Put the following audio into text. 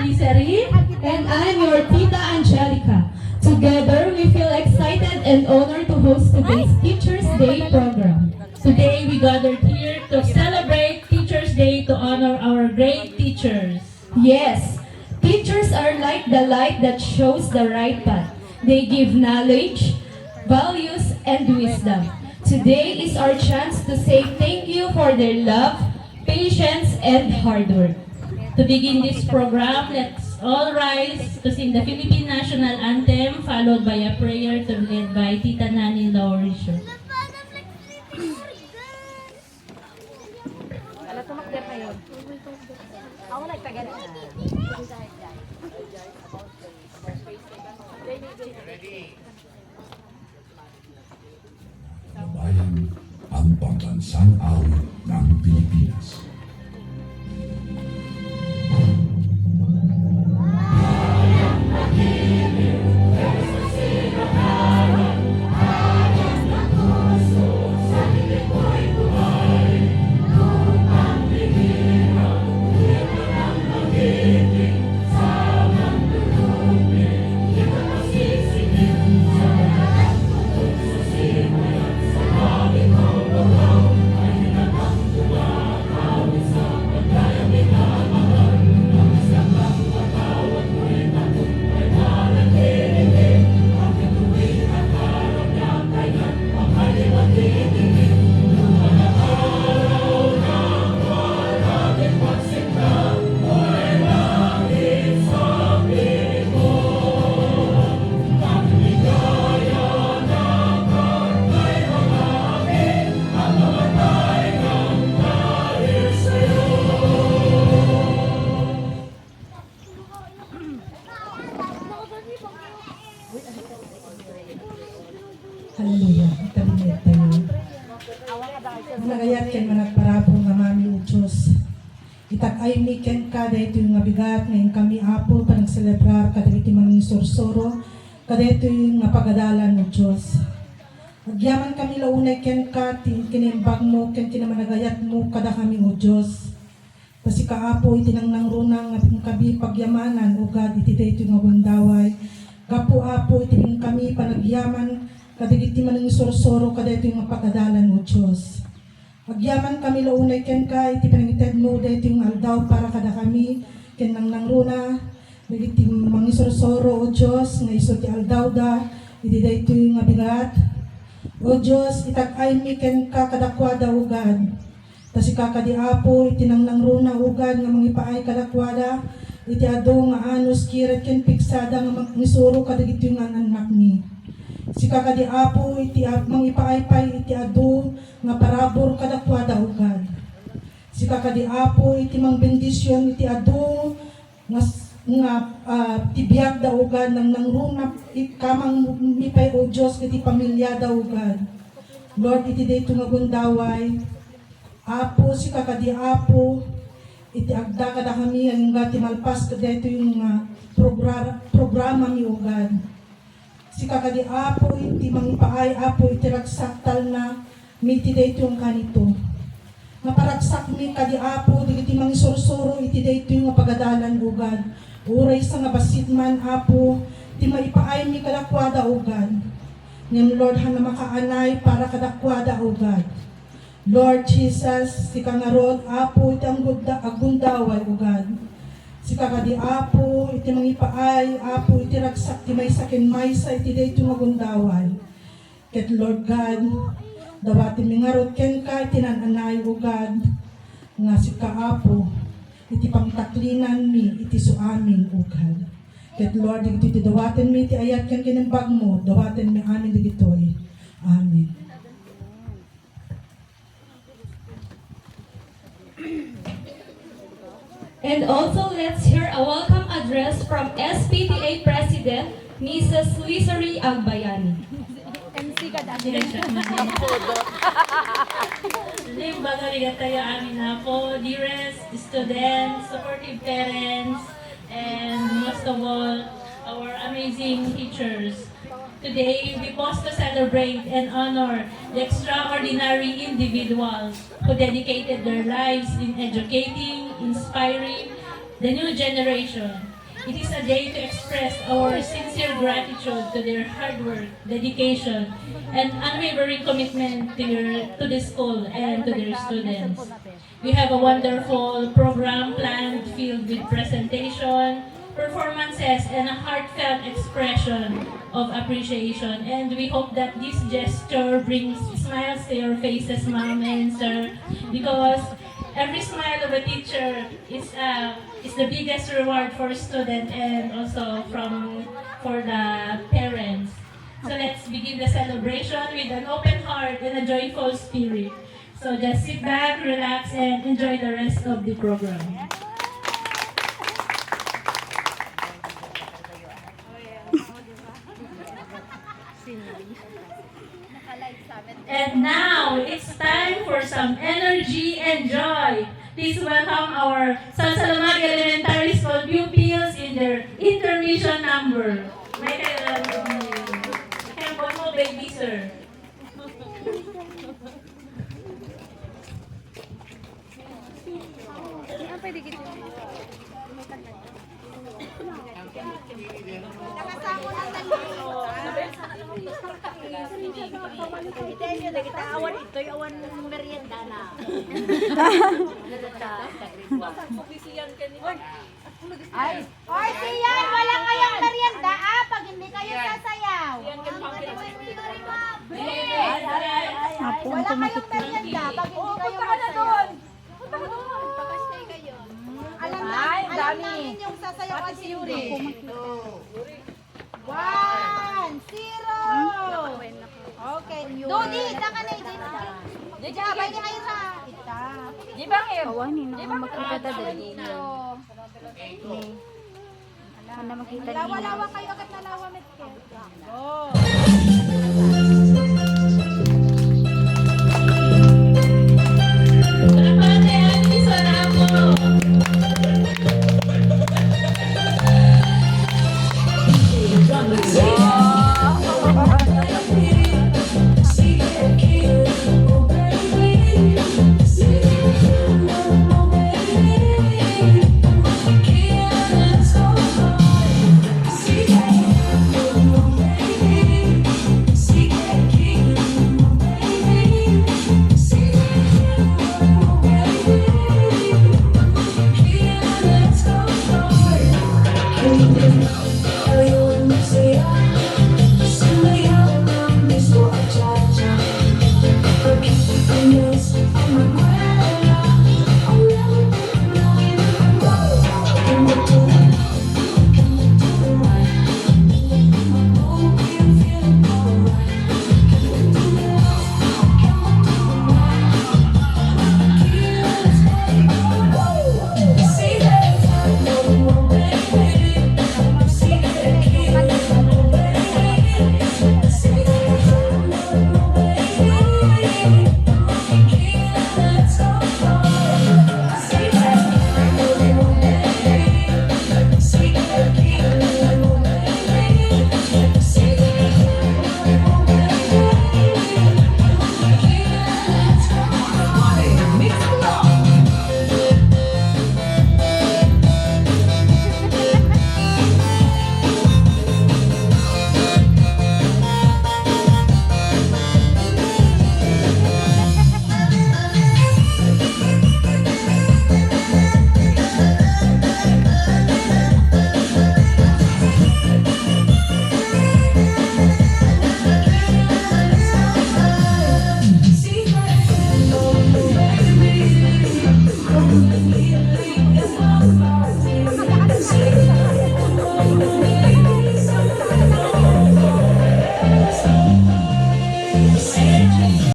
Liserin. And I'm your Tita Angelica. Together, we feel excited and honored to host today's Teachers' Day program. Today we gathered here to celebrate Teachers' Day to honor our great teachers. Yes, teachers are like the light that shows the right path. They give knowledge, values, and wisdom. Today is our chance to say thank you for their love, patience, and hard work. To begin this program, let's all rise to sing the Philippine National Anthem followed by a prayer to be led by Tita Nani Lauricio. Alam, tumakder na yun. Ako nagtagal na. Bayan ang pambansang awit ng Pilipinas. Haleluya, itabinet tayo. Nagayat ken managparapong nga mami o Diyos. Itag-ay mi ken kada ito yung mabigat ngayon kami apo parang celebrar kada ito mga sorsoro kada ito yung napagadalan o Diyos. Agyaman kami launay ken ka kinimbag mo ken kinamanagayat mo kada kami o Diyos. Kasi kaapo itinang runang kabi pagyamanan o God iti ito yung abundaway. Gapo apo itinang kami panagyaman kadigiti man ng sorsoro kada ito yung mapagadalan mo Diyos. Agyaman kami launay ken ka iti panangited mo dito yung aldaw para kada kami ken nang nangruna digiti mga sorsoro o Diyos nga iso ti aldaw da iti dito yung abigat. O Diyos itag-ay mi ken ka kadakwada o God. Tasi kakadi apo iti nang nangruna o God nga mangipaay kadakwada iti ado nga anos kiret ken piksada nga mangisuro kadigiti yung anak ni. Si kakadi apo iti mang ipaaypay iti adu nga parabor kadakwada ugad. Si kakadi apo iti mang bendisyon iti adu nga tibiyag da ugad nang nangruna kamang mipay o Diyos iti pamilya da ugad. Lord iti dayto nga gundaway. Apo si kakadi apo iti agda kada kami ang gati malpas kadayto yung programa mi ugad. Si kakadi apo iti mangipaay apo iti ragsaktal na miti dayto yung kanito. Naparagsak mi kadi apo digiti mangisorsoro iti dayto yung pagadalan ugad. Uray sa nga basitman apo iti maipaay mi kadakwada ugad. Ngem Lord hana makaanay para kadakwada ugad. Lord Jesus si kangarod apo iti agundaway ugad. Si kakadi apo iti mangipaay apo iti ragsak ti maysa ken maysa iti dayto magundaway. Ket Lord God dawati mingarot ken ka iti nananay o God nga si kaapo iti pangtaklinan mi iti suamin o God. Ket Lord iti dawaten mi iti ayat ken kinimbag mo dawaten mi amin digitoy. Amen. And also, let's hear a welcome address from SPTA President, Mrs. Lisery Agbayani. MC ka dati. Limbaga tayo amin na po, dearest students, supportive parents, and most of all, our amazing teachers. Today, we pause to celebrate and honor the extraordinary individuals who dedicated their lives in educating, inspiring, the new generation. It is a day to express our sincere gratitude to their hard work, dedication, and unwavering commitment to the school and to their students. We have a wonderful program planned filled with presentation, performances, and a heartfelt expression of appreciation. And we hope that this gesture brings smiles to your faces, ma'am and sir, because every smile of a teacher is the biggest reward for a student and also for the parents. So let's begin the celebration with an open heart and a joyful spirit. So just sit back, relax, and enjoy the rest of the program. And now, it's time for some energy and joy. Please welcome our San Salomag Elementary School pupils in their intermission number. May kayo one more baby, sir. Pwede gitu. Kita awan ito, awan merienda na. Ay, siyan, wala kayong merienda pag hindi kayo sasayaw. Wala kayong merienda pag hindi kayo sasayaw. Alam namin yung sasayawan si Yuri. 1-0. Okay. Dodi, ka na din. Diya, bali kayo sa kita. Di ba kayo? Kawanin na makita dali. Ano makita nila? Lawa-lawa kayo agad na lawa met. Go.